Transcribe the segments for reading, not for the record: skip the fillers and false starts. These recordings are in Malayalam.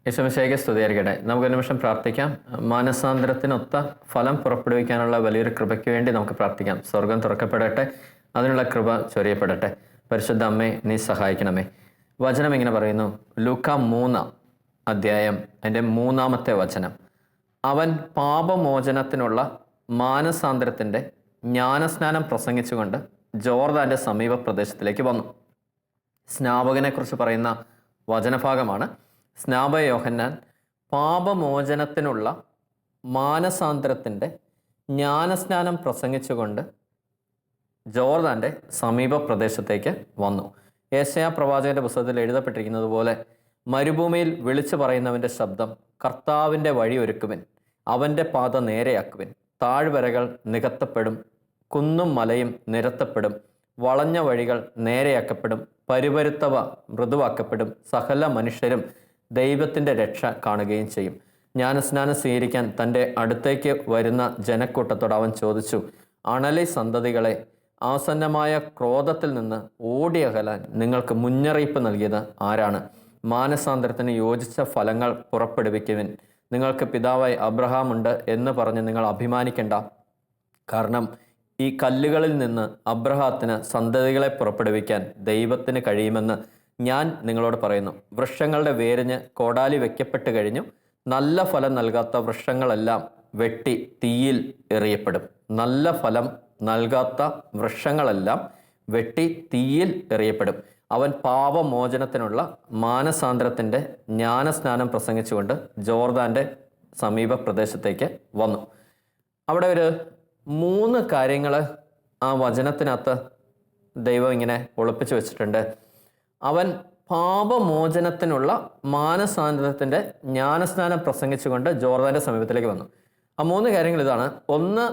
യേശുമിശിഹായ്ക്ക് സ്തുതിയായിരിക്കട്ടെ. നമുക്കൊരു നിമിഷം പ്രാർത്ഥിക്കാം. മാനസാന്തരത്തിനൊത്ത ഫലം പുറപ്പെടുവിക്കാനുള്ള വലിയൊരു കൃപയ്ക്ക് വേണ്ടി നമുക്ക് പ്രാർത്ഥിക്കാം. സ്വർഗം തുറക്കപ്പെടട്ടെ, അതിനുള്ള കൃപ ചൊരിയപ്പെടട്ടെ. പരിശുദ്ധ അമ്മേ, നീ സഹായിക്കണമേ. വചനം ഇങ്ങനെ പറയുന്നു, ലൂക്ക 3 അധ്യായം അതിൻ്റെ 3-ാമത്തെ വചനം. അവൻ പാപമോചനത്തിനുള്ള മാനസാന്തരത്തിൻ്റെ ജ്ഞാനസ്നാനം പ്രസംഗിച്ചുകൊണ്ട് ജോർദാൻ്റെ സമീപ പ്രദേശത്തിലേക്ക് വന്നു. സ്നാപകനെക്കുറിച്ച് പറയുന്ന വചനഭാഗമാണ്. സ്നാപക യോഹന്നാൻ പാപമോചനത്തിനുള്ള മാനസാന്തരത്തിൻ്റെ ജ്ഞാനസ്നാനം പ്രസംഗിച്ചുകൊണ്ട് ജോർദാൻ്റെ സമീപ പ്രദേശത്തേക്ക് വന്നു. യെശയ്യാ പ്രവാചകന്റെ പുസ്തകത്തിൽ എഴുതപ്പെട്ടിരിക്കുന്നത് പോലെ, മരുഭൂമിയിൽ വിളിച്ചു പറയുന്നവൻ്റെ ശബ്ദം, കർത്താവിൻ്റെ വഴി ഒരുക്കുവിൻ, അവൻ്റെ പാത നേരെയാക്കുവിൻ. താഴ്വരകൾ നികത്തപ്പെടും, കുന്നും മലയും നിരത്തപ്പെടും, വളഞ്ഞ വഴികൾ നേരെയാക്കപ്പെടും, പരുപരുത്തവ മൃദുവാക്കപ്പെടും. സകല മനുഷ്യരും ദൈവത്തിൻ്റെ രക്ഷ കാണുകയും ചെയ്യും. ജ്ഞാനസ്നാനം സ്വീകരിക്കാൻ തൻ്റെ അടുത്തേക്ക് വരുന്ന ജനക്കൂട്ടത്തോട് അവൻ ചോദിച്ചു, അണലി സന്തതികളെ, ആസന്നമായ ക്രോധത്തിൽ നിന്ന് ഓടിയകലാൻ നിങ്ങൾക്ക് മുന്നറിയിപ്പ് നൽകിയത് ആരാണ്? മാനസാന്തരത്തിന് യോജിച്ച ഫലങ്ങൾ പുറപ്പെടുവിക്കുവിൻ. നിങ്ങൾക്ക് പിതാവായി അബ്രഹാം ഉണ്ട് എന്ന് പറഞ്ഞ് നിങ്ങൾ അഭിമാനിക്കേണ്ട. കാരണം ഈ കല്ലുകളിൽ നിന്ന് അബ്രഹാത്തിന് സന്തതികളെ പുറപ്പെടുവിക്കാൻ ദൈവത്തിന് കഴിയുമെന്ന് ഞാൻ നിങ്ങളോട് പറയുന്നു. വൃക്ഷങ്ങളുടെ വേരിന് കോടാലി വയ്ക്കപ്പെട്ട് കഴിഞ്ഞു. നല്ല ഫലം നൽകാത്ത വൃക്ഷങ്ങളെല്ലാം വെട്ടി തീയിൽ എറിയപ്പെടും. നല്ല ഫലം നൽകാത്ത വൃക്ഷങ്ങളെല്ലാം വെട്ടി തീയിൽ എറിയപ്പെടും. അവൻ പാപമോചനത്തിനുള്ള മാനസാന്തരത്തിൻ്റെ ജ്ഞാനസ്നാനം പ്രസംഗിച്ചുകൊണ്ട് ജോർദാൻ്റെ സമീപ പ്രദേശത്തേക്ക് വന്നു. അവിടെ ഒരു 3 കാര്യങ്ങൾ ആ വചനത്തിനകത്ത് ദൈവം ഇങ്ങനെ ഒളിപ്പിച്ചു വെച്ചിട്ടുണ്ട്. അവൻ പാപമോചനത്തിനുള്ള മാനസാന്തരത്തിൻ്റെ ജ്ഞാനസ്നാനം പ്രസംഗിച്ചുകൊണ്ട് ജോർദാൻ്റെ സമീപത്തിലേക്ക് വന്നു. ആ 3 കാര്യങ്ങൾ ഇതാണ്. ഒന്ന്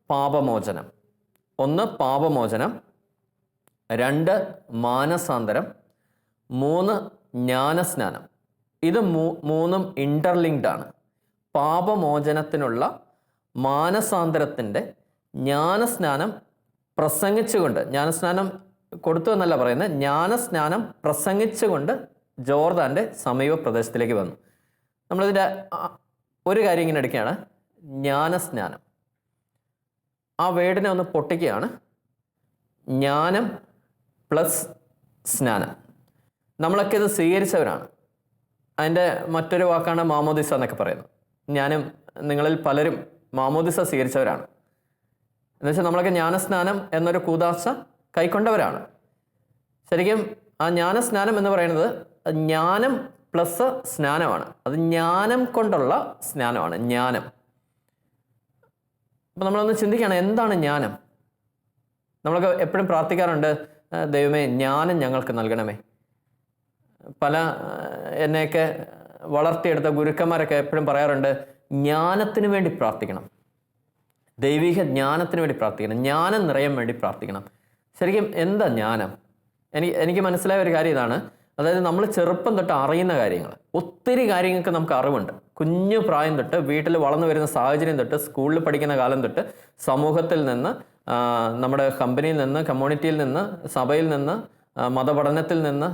പാപമോചനം, 2 മാനസാന്തരം, 3 ജ്ഞാനസ്നാനം. ഇത് 3ഉം ഇൻ്റർലിങ്ക്ഡ് ആണ്. പാപമോചനത്തിനുള്ള മാനസാന്തരത്തിൻ്റെ ജ്ഞാനസ്നാനം പ്രസംഗിച്ചുകൊണ്ട്, ജ്ഞാനസ്നാനം കൊടുത്തു എന്നല്ല പറയുന്നത്, ജ്ഞാനസ്നാനം പ്രസംഗിച്ചുകൊണ്ട് ജോർദാൻ്റെ സമീപ പ്രദേശത്തിലേക്ക് വന്നു. നമ്മളിതിൻ്റെ ഒരു കാര്യം ഇങ്ങനെ എടുക്കുകയാണ്, ജ്ഞാനസ്നാനം. ആ വേർഡിനെ ഒന്ന് പൊട്ടിക്കുകയാണ്. ജ്ഞാനം പ്ലസ് സ്നാനം. നമ്മളൊക്കെ ഇത് സ്വീകരിച്ചവരാണ്. അതിൻ്റെ മറ്റൊരു വാക്കാണ് മാമോദിസ എന്നൊക്കെ പറയുന്നത്. ഞാനും നിങ്ങളിൽ പലരും മാമോദിസ സ്വീകരിച്ചവരാണ്. എന്നുവെച്ചാൽ നമ്മളൊക്കെ ജ്ഞാനസ്നാനം എന്നൊരു കൂദാശ കൈക്കൊണ്ടവരാണ്. ശരിക്കും ആ ജ്ഞാനസ്നാനം എന്ന് പറയുന്നത് ജ്ഞാനം പ്ലസ് സ്നാനമാണ്. അത് ജ്ഞാനം കൊണ്ടുള്ള സ്നാനമാണ്, ജ്ഞാനം. അപ്പം നമ്മളൊന്ന് ചിന്തിക്കുകയാണ്, എന്താണ് ജ്ഞാനം? നമ്മളൊക്കെ എപ്പോഴും പ്രാർത്ഥിക്കാറുണ്ട്, ദൈവമേ ജ്ഞാനം ഞങ്ങൾക്ക് നൽകണമേ. പല എന്നെയൊക്കെ വളർത്തിയെടുത്ത ഗുരുക്കന്മാരൊക്കെ എപ്പോഴും പറയാറുണ്ട്, ജ്ഞാനത്തിന് വേണ്ടി പ്രാർത്ഥിക്കണം, ദൈവിക ജ്ഞാനത്തിന് വേണ്ടി പ്രാർത്ഥിക്കണം, ജ്ഞാനം നിറയാൻ വേണ്ടി പ്രാർത്ഥിക്കണം. ശരിക്കും എന്താ ജ്ഞാനം? എനിക്ക് മനസ്സിലായ ഒരു കാര്യം ഇതാണ്. അതായത് നമ്മൾ ചെറുപ്പം തൊട്ട് അറിയുന്ന കാര്യങ്ങൾ, ഒത്തിരി കാര്യങ്ങൾക്ക് നമുക്ക് അറിവുണ്ട്. കുഞ്ഞു പ്രായം തൊട്ട്, വീട്ടിൽ വളർന്നു വരുന്ന സാഹചര്യം തൊട്ട്, സ്കൂളിൽ പഠിക്കുന്ന കാലം തൊട്ട്, സമൂഹത്തിൽ നിന്ന്, നമ്മുടെ കമ്പനിയിൽ നിന്ന്, കമ്മ്യൂണിറ്റിയിൽ നിന്ന്, സഭയിൽ നിന്ന്, മതപഠനത്തിൽ നിന്ന്,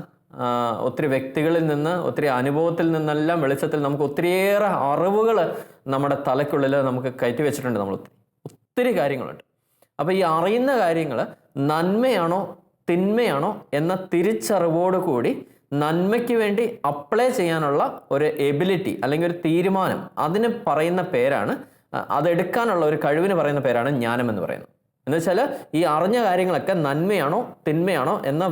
ഒത്തിരി വ്യക്തികളിൽ നിന്ന്, ഒത്തിരി അനുഭവത്തിൽ നിന്നെല്ലാം വെളിച്ചത്തിൽ നമുക്ക് ഒത്തിരിയേറെ അറിവുകൾ നമ്മുടെ തലയ്ക്കുള്ളിൽ നമുക്ക് കയറ്റി വെച്ചിട്ടുണ്ട്. നമ്മൾ ഒത്തിരി കാര്യങ്ങളുണ്ട്. അപ്പോൾ ഈ അറിയുന്ന കാര്യങ്ങൾ നന്മയാണോ തിന്മയാണോ എന്ന തിരിച്ചറിവോടുകൂടി നന്മയ്ക്ക് വേണ്ടി അപ്ലൈ ചെയ്യാനുള്ള ഒരു എബിലിറ്റി അല്ലെങ്കിൽ ഒരു തീരുമാനം, അതിന് പറയുന്ന പേരാണ്, അതെടുക്കാനുള്ള ഒരു കഴിവിന് പറയുന്ന പേരാണ് ജ്ഞാനം എന്ന് പറയുന്നത്. എന്ന് വെച്ചാൽ ഈ അറിഞ്ഞ കാര്യങ്ങളൊക്കെ നന്മയാണോ തിന്മയാണോ എന്ന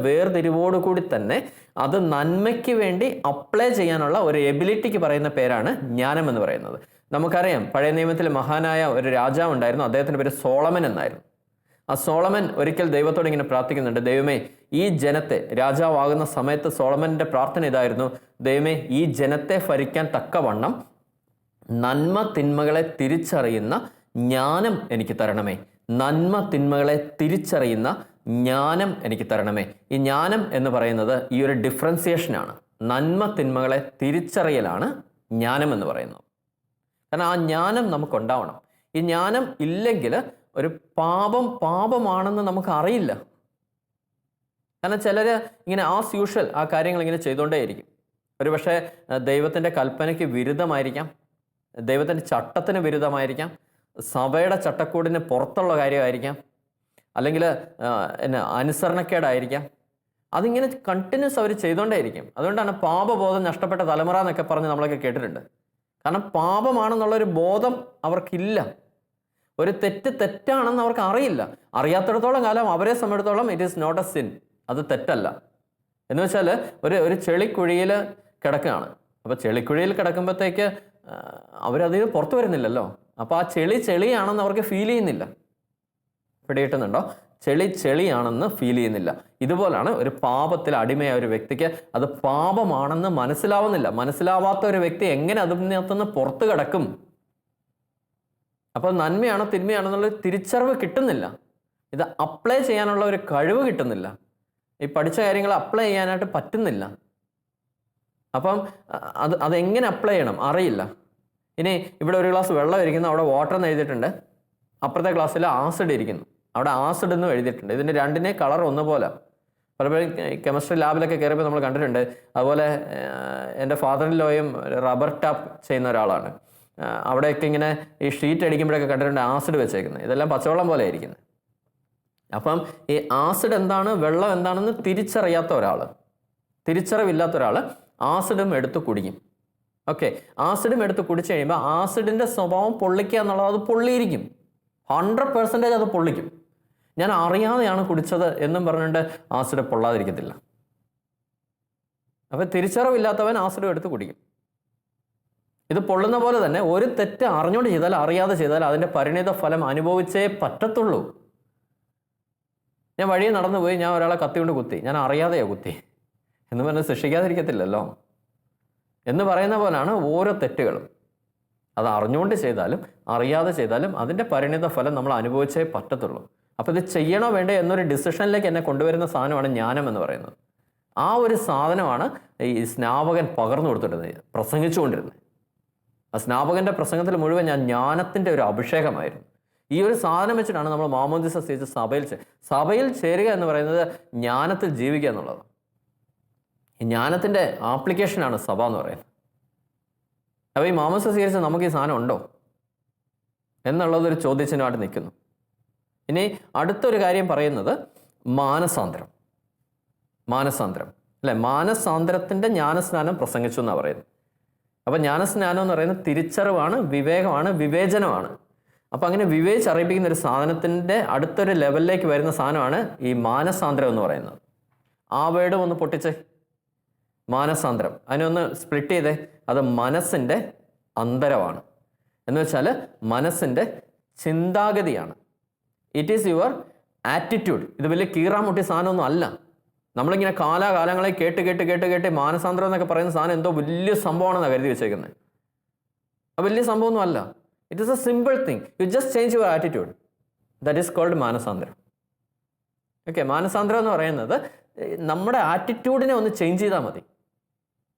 വേർതിരിവോടുകൂടി തന്നെ അത് നന്മയ്ക്ക് വേണ്ടി അപ്ലൈ ചെയ്യാനുള്ള ഒരു എബിലിറ്റിക്ക് പറയുന്ന പേരാണ് ജ്ഞാനം എന്ന് പറയുന്നത്. നമുക്കറിയാം, പഴയ നിയമത്തിൽ മഹാനായ ഒരു രാജാവ് ഉണ്ടായിരുന്നു. അദ്ദേഹത്തിൻ്റെ പേര് സോളമൻ എന്നായിരുന്നു. ആ സോളമൻ ഒരിക്കൽ ദൈവത്തോട് ഇങ്ങനെ പ്രാർത്ഥിക്കുന്നുണ്ട്, ദൈവമേ ഈ ജനത്തെ, രാജാവാകുന്ന സമയത്ത് സോളമൻ്റെ പ്രാർത്ഥന ഇതായിരുന്നു, ദൈവമേ ഈ ജനത്തെ ഭരിക്കാൻ തക്കവണ്ണം നന്മ തിന്മകളെ തിരിച്ചറിയുന്ന ജ്ഞാനം എനിക്ക് തരണമേ, നന്മ തിന്മകളെ തിരിച്ചറിയുന്ന ജ്ഞാനം എനിക്ക് തരണമേ. ഈ ജ്ഞാനം എന്ന് പറയുന്നത് ഈ ഒരു ഡിഫറൻസിയേഷനാണ്. നന്മ തിന്മകളെ തിരിച്ചറിയലാണ് ജ്ഞാനം എന്ന് പറയുന്നത്. കാരണം ആ ജ്ഞാനം നമുക്കുണ്ടാവണം. ഈ ജ്ഞാനം ഇല്ലെങ്കിൽ ഒരു പാപമാണെന്ന് നമുക്ക് അറിയില്ല. കാരണം ചിലർ ഇങ്ങനെ ആസ് യൂഷ്വൽ ആ കാര്യങ്ങൾ ഇങ്ങനെ ചെയ്തുകൊണ്ടേയിരിക്കും. ഒരുപക്ഷെ ദൈവത്തിൻ്റെ കൽപ്പനയ്ക്ക് വിരുദ്ധമായിരിക്കാം, ദൈവത്തിൻ്റെ ചട്ടത്തിന് വിരുദ്ധമായിരിക്കാം, സഭയുടെ ചട്ടക്കൂടിന് പുറത്തുള്ള കാര്യമായിരിക്കാം, അല്ലെങ്കിൽ അനുസരണക്കേടായിരിക്കാം. അതിങ്ങനെ കണ്ടിന്യൂസ് അവർ ചെയ്തുകൊണ്ടേയിരിക്കും. അതുകൊണ്ടാണ് പാപബോധം നഷ്ടപ്പെട്ട തലമുറ എന്നൊക്കെ പറഞ്ഞ് നമ്മളൊക്കെ കേട്ടിട്ടുണ്ട്. കാരണം പാപമാണെന്നുള്ളൊരു ബോധം അവർക്കില്ല. ഒരു തെറ്റാണെന്ന് അവർക്ക് അറിയില്ല. അറിയാത്തിടത്തോളം കാലം അവരെ സംബന്ധിച്ചിടത്തോളം it is not a sin, അത് തെറ്റല്ല. എന്ന് വെച്ചാൽ ഒരു ചെളിക്കുഴിയിൽ കിടക്കുകയാണ്. അപ്പോൾ ചെളിക്കുഴിയിൽ കിടക്കുമ്പോഴത്തേക്ക് അവരതിന് പുറത്തു വരുന്നില്ലല്ലോ. അപ്പോൾ ആ ചെളിയാണെന്ന് അവർക്ക് ഫീൽ ചെയ്യുന്നില്ല. പിടികിട്ടുന്നുണ്ടോ? ചെളിയാണെന്ന് ഫീൽ ചെയ്യുന്നില്ല. ഇതുപോലാണ് ഒരു പാപത്തിൽ അടിമയായ ഒരു വ്യക്തിക്ക് അത് പാപമാണെന്ന് മനസ്സിലാവാത്ത ഒരു വ്യക്തി എങ്ങനെ അതിനകത്തുനിന്ന് പുറത്ത് കിടക്കും? അപ്പോൾ നന്മയാണോ തിന്മയാണെന്നുള്ളൊരു തിരിച്ചറിവ് കിട്ടുന്നില്ല. ഇത് അപ്ലൈ ചെയ്യാനുള്ള ഒരു കഴിവ് കിട്ടുന്നില്ല. ഈ പഠിച്ച കാര്യങ്ങൾ അപ്ലൈ ചെയ്യാനായിട്ട് പറ്റുന്നില്ല. അപ്പം അതെങ്ങനെ അപ്ലൈ ചെയ്യണം അറിയില്ല. ഇനി ഇവിടെ ഒരു ഗ്ലാസ് വെള്ളം ഇരിക്കുന്നു, അവിടെ വാട്ടർ എന്ന് എഴുതിയിട്ടുണ്ട്. അപ്പുറത്തെ ഗ്ലാസ്സിൽ ആസിഡ് ഇരിക്കുന്നു, അവിടെ ആസിഡ് എന്നും എഴുതിയിട്ടുണ്ട്. ഇതിൻ്റെ രണ്ടിനെ കളർ ഒന്നുപോലെ. പലപ്പോഴും കെമിസ്ട്രി ലാബിലൊക്കെ കയറിയപ്പോൾ നമ്മൾ കണ്ടിട്ടുണ്ട്. അതുപോലെ എൻ്റെ ഫാദർ ഇൻ ലോയും റബ്ബർ ടാപ്പ് ചെയ്യുന്ന ഒരാളാണ്. അവിടെയൊക്കെ ഇങ്ങനെ ഈ ഷീറ്റ് അടിക്കുമ്പോഴൊക്കെ കണ്ടിട്ടുണ്ട് ആസിഡ് വെച്ചേക്കുന്നത്. ഇതെല്ലാം പച്ചവെള്ളം പോലെ ആയിരിക്കുന്നത്. അപ്പം ഈ ആസിഡ് എന്താണ്, വെള്ളം എന്താണെന്ന് തിരിച്ചറിവില്ലാത്ത ഒരാൾ ആസിഡും എടുത്ത് കുടിക്കും. ഓക്കെ, ആസിഡും എടുത്ത് കുടിച്ചു കഴിയുമ്പോൾ ആസിഡിൻ്റെ സ്വഭാവം പൊള്ളിക്കുക എന്നുള്ളത്, അത് പൊള്ളിയിരിക്കും. 100% അത് പൊള്ളിക്കും. ഞാൻ അറിയാതെയാണ് കുടിച്ചത് എന്നും പറഞ്ഞിട്ട് ആസിഡ് പൊള്ളാതിരിക്കത്തില്ല. അപ്പം തിരിച്ചറിവില്ലാത്തവൻ ആസിഡും എടുത്ത് കുടിക്കും. ഇത് പൊള്ളുന്ന പോലെ തന്നെ ഒരു തെറ്റ് അറിഞ്ഞുകൊണ്ട് ചെയ്താൽ അറിയാതെ ചെയ്താൽ അതിൻ്റെ പരിണിത ഫലം അനുഭവിച്ചേ പറ്റത്തുള്ളൂ. ഞാൻ വഴിയെ നടന്നു പോയി, ഞാൻ ഒരാളെ കത്തി കൊണ്ട് കുത്തി, ഞാൻ അറിയാതെയോ കുത്തി എന്ന് പറഞ്ഞ് ശിക്ഷിക്കാതിരിക്കത്തില്ലല്ലോ എന്ന് പറയുന്ന പോലാണ് ഓരോ തെറ്റുകളും. അത് അറിഞ്ഞുകൊണ്ട് ചെയ്താലും അറിയാതെ ചെയ്താലും അതിൻ്റെ പരിണിത ഫലം നമ്മൾ അനുഭവിച്ചേ പറ്റത്തുള്ളൂ. അപ്പോൾ ഇത് ചെയ്യണോ വേണ്ടേ എന്നൊരു ഡിസിഷനിലേക്ക് എന്നെ കൊണ്ടുവരുന്ന സാധനമാണ് ജ്ഞാനം എന്ന് പറയുന്നത്. ആ ഒരു സാധനമാണ് ഈ സ്നാപകൻ പകർന്നു കൊടുത്തിരുന്നത്, പ്രസംഗിച്ചുകൊണ്ടിരുന്നത്. ആ സ്നാപകൻ്റെ പ്രസംഗത്തിൽ മുഴുവൻ ഞാൻ ജ്ഞാനത്തിൻ്റെ ഒരു അഭിഷേകമായിരുന്നു. ഈ ഒരു സാധനം വെച്ചിട്ടാണ് നമ്മൾ മാമോദിസ സ്വീകരിച്ച് സഭയിൽ ചേരുക എന്ന് പറയുന്നത് ജ്ഞാനത്തിൽ ജീവിക്കുക എന്നുള്ളതാണ്. ഈ ജ്ഞാനത്തിൻ്റെ ആപ്ലിക്കേഷനാണ് സഭ എന്ന് പറയുന്നത്. അപ്പോൾ ഈ മാമോദിസ സ്വീകരിച്ച് നമുക്ക് ഈ സാധനം ഉണ്ടോ എന്നുള്ളതൊരു ചോദ്യചിഹ്നമായിട്ട് നിൽക്കുന്നു. ഇനി അടുത്തൊരു കാര്യം പറയുന്നത് മാനസാന്തരം അല്ലേ? മാനസാന്തരത്തിൻ്റെ ജ്ഞാനസ്നാനം പ്രസംഗിച്ചു എന്നാണ് പറയുന്നത്. അപ്പോൾ ജ്ഞാനസ്നാനം എന്ന് പറയുന്നത് തിരിച്ചറിവാണ്, വിവേകമാണ്, വിവേചനമാണ്. അപ്പോൾ അങ്ങനെ വിവേചിച്ചറിയിപ്പിക്കുന്ന ഒരു സാധനത്തിൻ്റെ അടുത്തൊരു ലെവലിലേക്ക് വരുന്ന സാധനമാണ് ഈ മാനസാന്തരം എന്ന് പറയുന്നത്. ആ വേർഡ് ഒന്ന് പൊട്ടിച്ചേ, മാനസാന്തരം. അതിനൊന്ന് സ്പ്ലിറ്റ് ചെയ്തേ. അത് മനസ്സിൻ്റെ അന്തരമാണ്. എന്ന് വെച്ചാൽ മനസ്സിൻ്റെ ചിന്താഗതിയാണ്. It is your attitude. ഇത് വലിയ കീറാമുട്ടി സാധനമൊന്നും അല്ല. നമ്മളിങ്ങനെ കാലാകാലങ്ങളെ കേട്ട് മാനസാന്തരം എന്നൊക്കെ പറയുന്ന സാധനം എന്തോ വലിയ സംഭവമാണെന്നാണ് കരുതി വെച്ചേക്കുന്നത്. അത് വലിയ സംഭവമൊന്നും അല്ല. It is a simple thing. You just change your attitude. That is called മാനസാന്തരം. ഓക്കെ, മാനസാന്തരം എന്ന് പറയുന്നത് നമ്മുടെ ആറ്റിറ്റ്യൂഡിനെ ഒന്ന് ചേഞ്ച് ചെയ്താൽ മതി.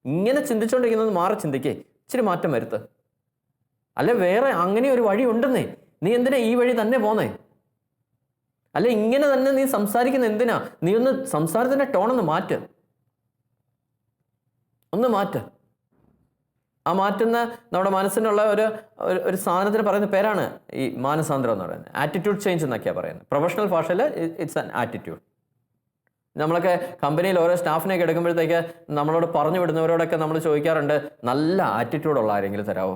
ഇങ്ങനെ ചിന്തിച്ചുകൊണ്ടിരിക്കുന്നത് മാറി ചിന്തിക്കേ, ഇച്ചിരി മാറ്റം വരുത്ത്. അല്ലെ വേറെ അങ്ങനെ ഒരു വഴി ഉണ്ടെന്നേ, നീ എന്തിനാ ഈ വഴി തന്നെ പോന്നേ? അല്ലെ ഇങ്ങനെ തന്നെ നീ സംസാരിക്കുന്ന എന്തിനാ? നീ ഒന്ന് സംസാരത്തിൻ്റെ ടോണൊന്ന് മാറ്റ്. ആ മാറ്റുന്ന നമ്മുടെ മനസ്സിനുള്ള ഒരു സാധനത്തിന് പറയുന്ന പേരാണ് ഈ മാനസാന്തരം എന്ന് പറയുന്നത്. ആറ്റിറ്റ്യൂഡ് ചേഞ്ച് എന്നൊക്കെയാണ് പറയുന്നത്. പ്രൊഫഷണൽ ഭാഷയിൽ ഇറ്റ്സ് ആൻ ആറ്റിറ്റ്യൂഡ്. നമ്മളൊക്കെ കമ്പനിയിൽ ഓരോ സ്റ്റാഫിനെയൊക്കെ എടുക്കുമ്പോഴത്തേക്ക് നമ്മളോട് പറഞ്ഞു വിടുന്നവരോടൊക്കെ നമ്മൾ ചോദിക്കാറുണ്ട്, നല്ല ആറ്റിറ്റ്യൂഡുള്ള ആരെങ്കിലും തരാവോ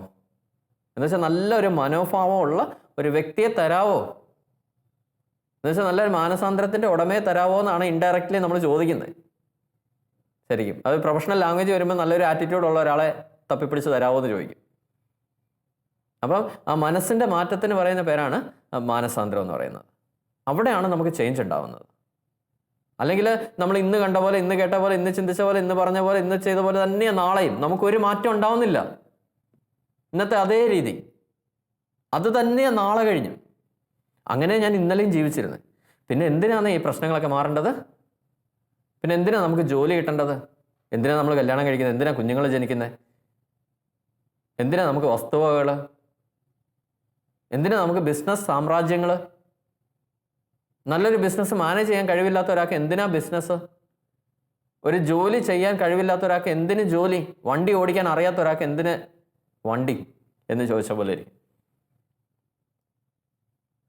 എന്ന് വെച്ചാൽ, നല്ലൊരു മനോഭാവമുള്ള ഒരു വ്യക്തിയെ തരാവോ എന്ന് വെച്ചാൽ, നല്ലൊരു മാനസാന്തരത്തിൻ്റെ ഉടമയെ തരാവോ എന്നാണ് ഇൻഡയറക്റ്റ്ലി നമ്മൾ ചോദിക്കുന്നത്. ശരിക്കും അത് പ്രൊഫഷണൽ ലാംഗ്വേജ് വരുമ്പോൾ നല്ലൊരു ആറ്റിറ്റ്യൂഡുള്ള ഒരാളെ തപ്പിപ്പിടിച്ച് തരാമോ എന്ന് ചോദിക്കും. അപ്പം ആ മനസ്സിൻ്റെ മാറ്റത്തിന് പറയുന്ന പേരാണ് മാനസാന്തരം എന്ന് പറയുന്നത്. അവിടെയാണ് നമുക്ക് ചേഞ്ച് ഉണ്ടാവുന്നത്. അല്ലെങ്കിൽ നമ്മൾ ഇന്ന് കണ്ട പോലെ, ഇന്ന് കേട്ട പോലെ, ഇന്ന് ചിന്തിച്ച പോലെ, ഇന്ന് പറഞ്ഞ പോലെ, ഇന്ന് ചെയ്ത പോലെ തന്നെയാണ് നാളെയും. നമുക്കൊരു മാറ്റം ഉണ്ടാവുന്നില്ല. ഇന്നത്തെ അതേ രീതി അത് തന്നെയാണ് നാളെ കഴിഞ്ഞു. അങ്ങനെ ഞാൻ ഇന്നലെയും ജീവിച്ചിരുന്നത്. പിന്നെ എന്തിനാണ് ഈ പ്രശ്നങ്ങളൊക്കെ മാറേണ്ടത്? പിന്നെ എന്തിനാണ് നമുക്ക് ജോലി കിട്ടേണ്ടത്? എന്തിനാണ് നമ്മൾ കല്യാണം കഴിക്കുന്നത്? എന്തിനാണ് കുഞ്ഞുങ്ങൾ ജനിക്കുന്നത്? എന്തിനാ നമുക്ക് വസ്തുവകൾ? എന്തിനാ നമുക്ക് ബിസിനസ് സാമ്രാജ്യങ്ങൾ? നല്ലൊരു ബിസിനസ് മാനേജ് ചെയ്യാൻ കഴിവില്ലാത്ത ഒരാൾക്ക് എന്തിനാ ബിസിനസ്? ഒരു ജോലി ചെയ്യാൻ കഴിവില്ലാത്ത ഒരാൾക്ക് എന്തിന് ജോലി? വണ്ടി ഓടിക്കാൻ അറിയാത്ത ഒരാൾക്ക് എന്തിന് വണ്ടി എന്ന് ചോദിച്ച പോലെ ഇരിക്കും.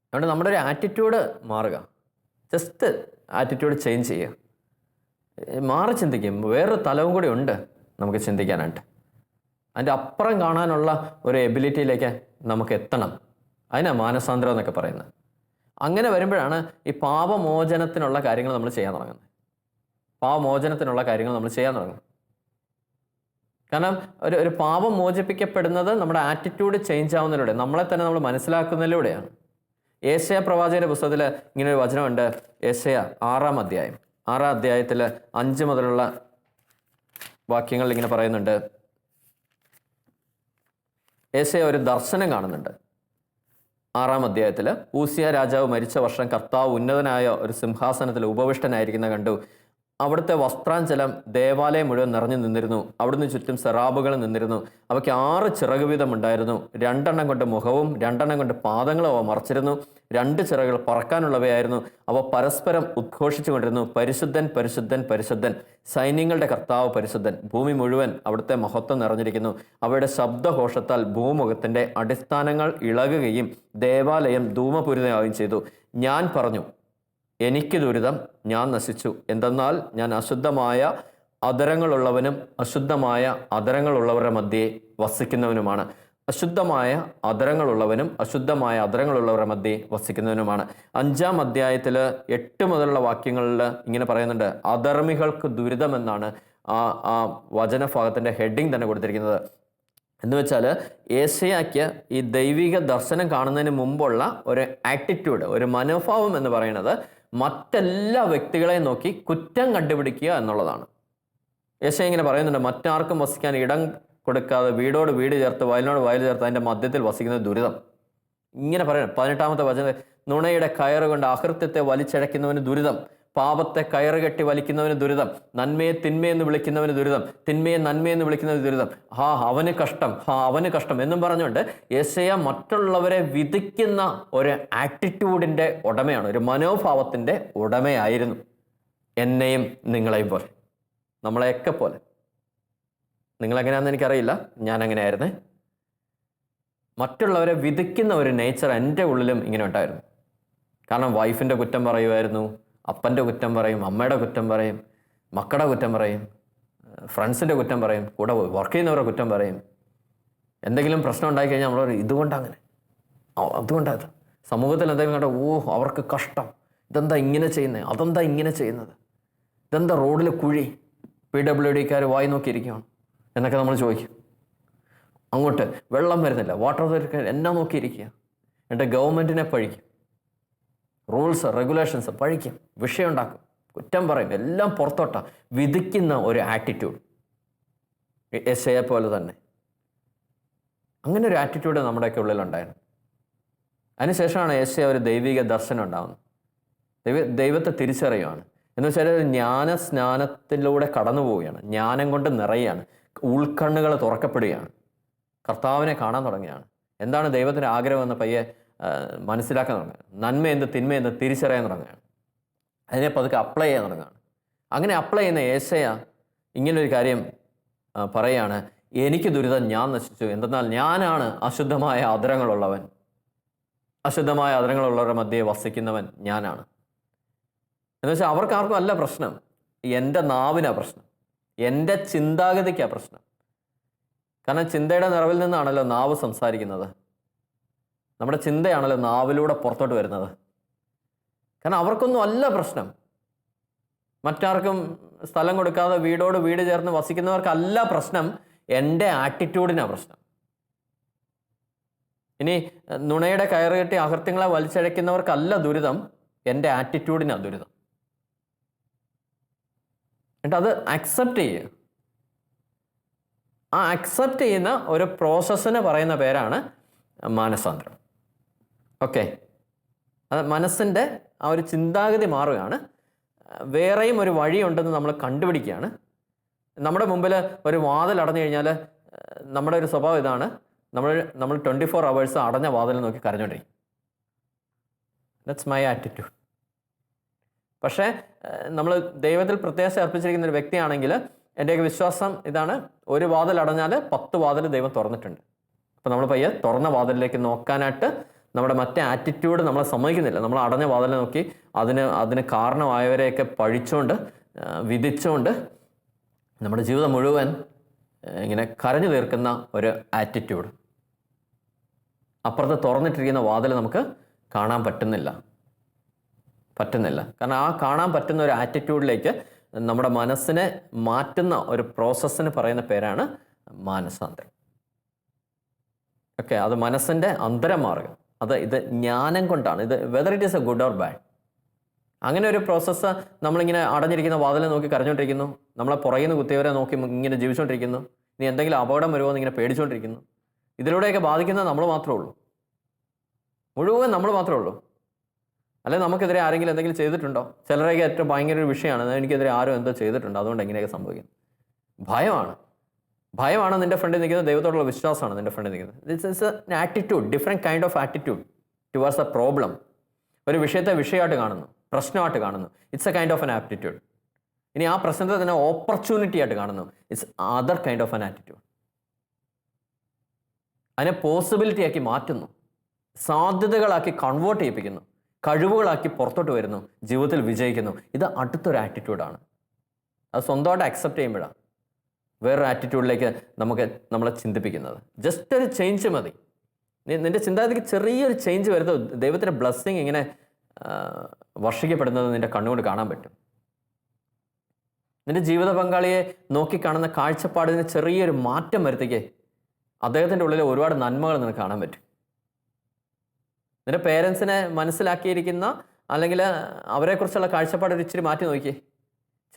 അതുകൊണ്ട് നമ്മുടെ ഒരു ആറ്റിറ്റ്യൂഡ് മാറുക, ജസ്റ്റ് ആറ്റിറ്റ്യൂഡ് ചേഞ്ച് ചെയ്യുക, മാറി ചിന്തിക്കും. വേറൊരു തലവും കൂടി ഉണ്ട് നമുക്ക് ചിന്തിക്കാനായിട്ട്. അതിൻ്റെ അപ്പുറം കാണാനുള്ള ഒരു എബിലിറ്റിയിലേക്ക് നമുക്ക് എത്തണം. അതിനാണ് മാനസാന്തരം എന്നൊക്കെ പറയുന്നത്. അങ്ങനെ വരുമ്പോഴാണ് ഈ പാപമോചനത്തിനുള്ള കാര്യങ്ങൾ നമ്മൾ ചെയ്യാൻ തുടങ്ങുന്നത്. പാപമോചനത്തിനുള്ള കാര്യങ്ങൾ നമ്മൾ ചെയ്യാൻ തുടങ്ങും. കാരണം ഒരു പാപം മോചിപ്പിക്കപ്പെടുന്നത് നമ്മുടെ ആറ്റിറ്റ്യൂഡ് ചേഞ്ച് ആവുന്നതിലൂടെ, നമ്മളെ തന്നെ നമ്മൾ മനസ്സിലാക്കുന്നതിലൂടെയാണ്. യേശയ്യ പ്രവാചകന്റെ പുസ്തകത്തിൽ ഇങ്ങനൊരു വചനമുണ്ട്. യേശയ്യ 6-ാം അധ്യായം 6-ാം അധ്യായത്തിൽ 5 മുതലുള്ള വാക്യങ്ങൾ ഇങ്ങനെ പറയുന്നുണ്ട്. യേശയ്യ ഒരു ദർശനം കാണുന്നുണ്ട്. 6-ാം അധ്യായത്തിൽ ഊസിയ രാജാവ് മരിച്ച വർഷം കർത്താവ് ഉന്നതനായ ഒരു സിംഹാസനത്തിൽ ഉപവിഷ്ടനായിരിക്കുന്ന കണ്ടു. അവിടുത്തെ വസ്ത്രാഞ്ചലം ദേവാലയം മുഴുവൻ നിറഞ്ഞു നിന്നിരുന്നു. അവിടുന്ന് ചുറ്റും സെറാബുകൾ നിന്നിരുന്നു. അവയ്ക്ക് 6 ചിറക് വീതം ഉണ്ടായിരുന്നു. 2 കൊണ്ട് മുഖവും 2 കൊണ്ട് പാദങ്ങളും അവ മറച്ചിരുന്നു. 2 ചിറകുകൾ പറക്കാനുള്ളവയായിരുന്നു. അവ പരസ്പരം ഉദ്ഘോഷിച്ചു കൊണ്ടിരുന്നു, പരിശുദ്ധൻ പരിശുദ്ധൻ പരിശുദ്ധൻ, സൈന്യങ്ങളുടെ കർത്താവ് പരിശുദ്ധൻ. ഭൂമി മുഴുവൻ അവിടുത്തെ മഹത്വം നിറഞ്ഞിരിക്കുന്നു. അവയുടെ ശബ്ദഘോഷത്താൽ ഭൂമുഖത്തിൻ്റെ അടിസ്ഥാനങ്ങൾ ഇളകുകയും ദേവാലയം ധൂമപൂരിതമാവുകയും ചെയ്തു. ഞാൻ പറഞ്ഞു, എനിക്ക് ദുരിതം, ഞാൻ നശിച്ചു. എന്തെന്നാൽ ഞാൻ അശുദ്ധമായ അധരങ്ങളുള്ളവനും അശുദ്ധമായ അധരങ്ങളുള്ളവരുടെ മധ്യേ വസിക്കുന്നവനുമാണ്. അശുദ്ധമായ അധരങ്ങളുള്ളവനും അശുദ്ധമായ അധരങ്ങളുള്ളവരുടെ മധ്യേ വസിക്കുന്നവനുമാണ്. 5-ാം അധ്യായത്തിൽ 8 മുതലുള്ള വാക്യങ്ങളിൽ ഇങ്ങനെ പറയുന്നുണ്ട്. അധർമ്മികൾക്ക് ദുരിതമെന്നാണ് ആ വചനഭാഗത്തിൻ്റെ ഹെഡിങ് തന്നെ കൊടുത്തിരിക്കുന്നത്. എന്ന് വെച്ചാൽ യേശയ്യാക്ക് ഈ ദൈവിക ദർശനം കാണുന്നതിന് മുമ്പുള്ള ഒരു ആറ്റിറ്റ്യൂഡ്, ഒരു മനോഭാവം എന്ന് പറയുന്നത് മറ്റെല്ലാ വ്യക്തികളെയും നോക്കി കുറ്റം കണ്ടുപിടിക്കുക എന്നുള്ളതാണ്. യേശയ്യ ഇങ്ങനെ പറയുന്നുണ്ട്, മറ്റാർക്കും വസിക്കാൻ ഇടം കൊടുക്കാതെ വീടോട് വീട് ചേർത്ത് വയലിനോട് വയൽ ചേർത്ത് അതിൻ്റെ മധ്യത്തിൽ വസിക്കുന്ന ദുരിതം. ഇങ്ങനെ പറയണം. 18-ാമത്തെ വചനം, നുണയുടെ കയറ് കൊണ്ട് അകൃത്യത്തെ വലിച്ചഴയ്ക്കുന്നവന് ദുരിതം, പാപത്തെ കയറ് കെട്ടി വലിക്കുന്നവന് ദുരിതം, നന്മയെ തിന്മയെന്ന് വിളിക്കുന്നവന് ദുരിതം, തിന്മയെ നന്മയെന്ന് വിളിക്കുന്നവന് ദുരിതം, അവന് കഷ്ടം, അവന് കഷ്ടം എന്നും പറഞ്ഞുകൊണ്ട് യേശയ്യ മറ്റുള്ളവരെ വിധിക്കുന്ന ഒരു ആറ്റിറ്റ്യൂഡിൻ്റെ ഉടമയാണ്, ഒരു മനോഭാവത്തിൻ്റെ ഉടമയായിരുന്നു. എന്നെയും നിങ്ങളെയും പോലെ, നമ്മളെയൊക്കെ പോലെ. നിങ്ങളെങ്ങനെയാണെന്ന് എനിക്കറിയില്ല, ഞാൻ അങ്ങനെയായിരുന്നേ. മറ്റുള്ളവരെ വിധിക്കുന്ന ഒരു നേച്ചർ എൻ്റെ ഉള്ളിലും ഇങ്ങനെ ഉണ്ടായിരുന്നു. കാരണം വൈഫിൻ്റെ കുറ്റം പറയുമായിരുന്നു, അപ്പൻ്റെ കുറ്റം പറയും, അമ്മയുടെ കുറ്റം പറയും, മക്കളുടെ കുറ്റം പറയും, ഫ്രണ്ട്സിൻ്റെ കുറ്റം പറയും, കൂടെ വർക്ക് ചെയ്യുന്നവരുടെ കുറ്റം പറയും. എന്തെങ്കിലും പ്രശ്നം ഉണ്ടായിക്കഴിഞ്ഞാൽ നമ്മൾ പറയും, ഇതുകൊണ്ടങ്ങനെ, അതുകൊണ്ടത്. സമൂഹത്തിൽ എന്തെങ്കിലും കണ്ട, അവർക്ക് കഷ്ടം, ഇതെന്താ ഇങ്ങനെ ചെയ്യുന്നത്, അതെന്താ ഇങ്ങനെ ചെയ്യുന്നത്, ഇതെന്താ റോഡിൽ കുഴി, PWDക്കാർ വായി നോക്കിയിരിക്കുകയാണ് എന്നൊക്കെ നമ്മൾ ചോദിക്കും. അങ്ങോട്ട് വെള്ളം വരുന്നില്ല, വാട്ടർ അതോറിറ്റി എന്നാ നോക്കിയിരിക്കുക. എന്നിട്ട് ഗവൺമെൻറ്റിനെ പഴിക്കും, റൂൾസ് റെഗുലേഷൻസ് പഴിക്കും, വിഷയം ഉണ്ടാക്കും, കുറ്റം പറയും, എല്ലാം പുറത്തോട്ട വിധിക്കുന്ന ഒരു ആറ്റിറ്റ്യൂഡ്. യെശയ്യാ പോലെ തന്നെ അങ്ങനെ ഒരു ആറ്റിറ്റ്യൂഡ് നമ്മുടെയൊക്കെ ഉള്ളിലുണ്ടായിരുന്നു. അതിനുശേഷമാണ് യെശയ്യാ ഒരു ദൈവിക ദർശനം ഉണ്ടാകുന്നത്. ദൈവത്തെ തിരിച്ചറിയുകയാണ്. എന്ന് വെച്ചാൽ ഒരു ജ്ഞാനസ്നാനത്തിലൂടെ കടന്നു പോവുകയാണ്, ജ്ഞാനം കൊണ്ട് നിറയുകയാണ്, ഉൾക്കണ്ണുകൾ തുറക്കപ്പെടുകയാണ്, കർത്താവിനെ കാണാൻ തുടങ്ങുകയാണ്. എന്താണ് ദൈവത്തിൻ്റെ ആഗ്രഹമെന്ന് പയ്യെ മനസ്സിലാക്കാൻ തുടങ്ങുകയാണ്. നന്മ എന്ത് തിന്മ എന്ത് തിരിച്ചറിയാൻ തുടങ്ങുകയാണ്. അതിനെ പതുക്കെ അപ്ലൈ ചെയ്യാൻ തുടങ്ങുകയാണ്. അങ്ങനെ അപ്ലൈ ചെയ്യുന്ന യേശയ്യാ ഇങ്ങനൊരു കാര്യം പറയുകയാണ്, എനിക്ക് ദുരിതം, ഞാൻ നശിച്ചു. എന്തെന്നാൽ ഞാനാണ് അശുദ്ധമായ അധരങ്ങളുള്ളവൻ, അശുദ്ധമായ അധരങ്ങളുള്ളവരുടെ മധ്യേ വസിക്കുന്നവൻ ഞാനാണ്. എന്ന് വെച്ചാൽ അവർക്കാർക്കും അല്ല പ്രശ്നം, എൻ്റെ നാവിനാണ് പ്രശ്നം, എൻ്റെ ചിന്താഗതിക്കാണ് പ്രശ്നം. കാരണം ചിന്തയുടെ നിറവിൽ നിന്നാണല്ലോ നാവ് സംസാരിക്കുന്നത്. നമ്മുടെ ചിന്തയാണല്ലോ നാവിലൂടെ പുറത്തോട്ട് വരുന്നത്. കാരണം അവർക്കൊന്നും അല്ല പ്രശ്നം, മറ്റാർക്കും സ്ഥലം കൊടുക്കാതെ വീടോട് വീട് ചേർന്ന് വസിക്കുന്നവർക്കല്ല പ്രശ്നം, എൻ്റെ ആറ്റിറ്റ്യൂഡിനാണ് പ്രശ്നം. ഇനി നുണയുടെ കയറ് കെട്ടി അകൃത്യങ്ങളെ വലിച്ചഴയ്ക്കുന്നവർക്കല്ല ദുരിതം, എൻ്റെ ആറ്റിറ്റ്യൂഡിനാണ് ദുരിതം. എന്നിട്ട് അത് അക്സെപ്റ്റ് ചെയ്യുക. ആ അക്സെപ്റ്റ് ചെയ്യുന്ന ഒരു പ്രോസസ്സിന് പറയുന്ന പേരാണ് മാനസാന്തരം. ഓക്കെ, അത് മനസ്സിൻ്റെ ആ ഒരു ചിന്താഗതി മാറുകയാണ്. വേറെയും ഒരു വഴിയുണ്ടെന്ന് നമ്മൾ കണ്ടുപിടിക്കുകയാണ്. നമ്മുടെ മുമ്പിൽ ഒരു വാതിൽ അടഞ്ഞു കഴിഞ്ഞാൽ നമ്മുടെ ഒരു സ്വഭാവം ഇതാണ്, നമ്മൾ 24 hours അടഞ്ഞ വാതിൽ നോക്കി കരഞ്ഞോണ്ടിരിക്കും. That's my attitude. പക്ഷേ നമ്മൾ ദൈവത്തിൽ പ്രത്യാശ അർപ്പിച്ചിരിക്കുന്ന ഒരു വ്യക്തിയാണെങ്കിൽ എൻ്റെയൊക്കെ വിശ്വാസം ഇതാണ്, ഒരു വാതിൽ അടഞ്ഞാൽ 10 വാതിൽ ദൈവം തുറന്നിട്ടുണ്ട്. അപ്പോൾ നമ്മൾ പയ്യെ തുറന്ന വാതിലിലേക്ക് നോക്കാനായിട്ട് നമ്മുടെ മറ്റേ ആറ്റിറ്റ്യൂഡ് നമ്മളെ സമ്മതിക്കുന്നില്ല. നമ്മൾ അടഞ്ഞ വാതിൽ നോക്കി അതിന് കാരണമായവരെയൊക്കെ പഴിച്ചുകൊണ്ട് വിധിച്ചുകൊണ്ട് നമ്മുടെ ജീവിതം മുഴുവൻ ഇങ്ങനെ കരഞ്ഞു തീർക്കുന്ന ഒരു ആറ്റിറ്റ്യൂഡ്. അപ്പുറത്ത് തുറന്നിട്ടിരിക്കുന്ന വാതിൽ നമുക്ക് കാണാൻ പറ്റുന്നില്ല. കാരണം ആ കാണാൻ പറ്റുന്ന ഒരു ആറ്റിറ്റ്യൂഡിലേക്ക് നമ്മുടെ മനസ്സിനെ മാറ്റുന്ന ഒരു പ്രോസസ്സിന് പറയുന്ന പേരാണ് മാനസാന്തരം. ഓക്കെ, അത് മനസ്സിൻ്റെ അന്തരമാർഗം. ഇത് ജ്ഞാനം കൊണ്ടാണ്. ഇത് whether it is A good or bad. അങ്ങനെ ഒരു പ്രോസസ്സ് നമ്മളിങ്ങനെ അടഞ്ഞിരിക്കുന്ന വാതിലെ നോക്കി കരഞ്ഞുകൊണ്ടിരിക്കുന്നു, നമ്മളെ പുറകിൽ നിന്ന് കുത്തിയവരെ നോക്കി ഇങ്ങനെ ജീവിച്ചുകൊണ്ടിരിക്കുന്നു, ഇനി എന്തെങ്കിലും അപകടം വരുമോ എന്ന് ഇങ്ങനെ പേടിച്ചുകൊണ്ടിരിക്കുന്നു. ഇതിലൂടെയൊക്കെ ബാധിക്കുന്നത് നമ്മൾ മാത്രമേ ഉള്ളൂ, മുഴുവൻ നമ്മൾ മാത്രമേ ഉള്ളൂ. അല്ലെങ്കിൽ നമുക്കെതിരെ ആരെങ്കിലും എന്തെങ്കിലും ചെയ്തിട്ടുണ്ടോ? ചിലരൊക്കെ ഏറ്റവും ഭയങ്കര ഒരു വിഷയമാണ്, എനിക്കെതിരെ ആരും എന്തോ ചെയ്തിട്ടുണ്ടോ, അതുകൊണ്ട് എങ്ങനെയൊക്കെ സംഭവിക്കുന്നു. ഭയമാണ് നിൻ്റെ ഫ്രണ്ടിൽ നിൽക്കുന്നത്, ദൈവത്തോടുള്ള വിശ്വാസമാണ് നിൻ്റെ ഫ്രണ്ടിൽ നിൽക്കുന്നത്. This is an attitude, different kind of attitude towards A problem. ഒരു വിഷയത്തെ വിഷയമായിട്ട് കാണുന്നു, പ്രശ്നമായിട്ട് കാണുന്നു. It's A kind of N aptitude. ഇനി ആ പ്രശ്നത്തെ തന്നെ ഓപ്പർച്യൂണിറ്റി ആയിട്ട് കാണുന്നു. It's other kind of N attitude. അതിനെ പോസിബിലിറ്റി ആക്കി മാറ്റുന്നു, സാധ്യതകളാക്കി കൺവേർട്ട് ചെയ്യിപ്പിക്കുന്നു, കഴിവുകളാക്കി പുറത്തോട്ട് വരുന്നു, ജീവിതത്തിൽ വിജയിക്കുന്നു. ഇത് അടുത്തൊരു ആറ്റിറ്റ്യൂഡാണ്. അത് സ്വന്തമായിട്ട് അക്സെപ്റ്റ് ചെയ്യുമ്പോഴാണ് വേറൊരു ആറ്റിറ്റ്യൂഡിലേക്ക് നമ്മളെ ചിന്തിപ്പിക്കുന്നത്. ജസ്റ്റ് ഒരു ചേഞ്ച് മതി. നിൻ്റെ ചിന്താഗതിക്ക് ചെറിയൊരു ചേഞ്ച് വരുന്നത് ദൈവത്തിൻ്റെ ബ്ലെസ്സിങ് ഇങ്ങനെ വർഷിക്കപ്പെടുന്നത് നിൻ്റെ കണ്ണുകൊണ്ട് കാണാൻ പറ്റും. നിൻ്റെ ജീവിത പങ്കാളിയെ നോക്കിക്കാണുന്ന കാഴ്ചപ്പാടിന് ചെറിയൊരു മാറ്റം വരുത്തിക്കേ അദ്ദേഹത്തിൻ്റെ ഉള്ളിൽ ഒരുപാട് നന്മകൾ നിനക്ക് കാണാൻ പറ്റും. നിൻ്റെ പേരൻസിനെ മനസ്സിലാക്കിയിരിക്കുന്ന അല്ലെങ്കിൽ അവരെക്കുറിച്ചുള്ള കാഴ്ചപ്പാട് ഒരു ഇച്ചിരി മാറ്റി നോക്കിയേ,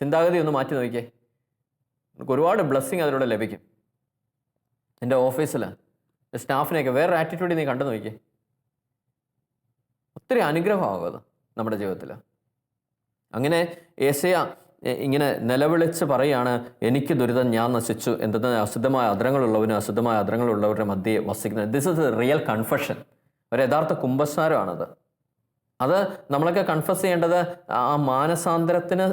ചിന്താഗതി ഒന്ന് മാറ്റി നോക്കിയേ, നമുക്ക് ഒരുപാട് ബ്ലെസ്സിങ് അതിലൂടെ ലഭിക്കും. എൻ്റെ ഓഫീസിൽ സ്റ്റാഫിനെയൊക്കെ വേറൊരു ആറ്റിറ്റ്യൂഡ് നീ കണ്ടു നോക്കിയേ, ഒത്തിരി അനുഗ്രഹമാകും അത് നമ്മുടെ ജീവിതത്തിൽ. അങ്ങനെ യേശയ്യ ഇങ്ങനെ നിലവിളിച്ച് പറയുകയാണ്, എനിക്ക് ദുരിതം, ഞാൻ നശിച്ചു, എന്തെന്ന് അശുദ്ധമായ അധരങ്ങളുള്ളവനും അശുദ്ധമായ അധരങ്ങളുള്ളവരുടെ മധ്യേ വസിക്കുന്നത്. This is A real confession. ഒരു യഥാർത്ഥ കുംഭസാരമാണത്. അത് നമ്മളൊക്കെ കൺഫസ് ചെയ്യേണ്ടത് ആ മാനസാന്തരത്തിന്,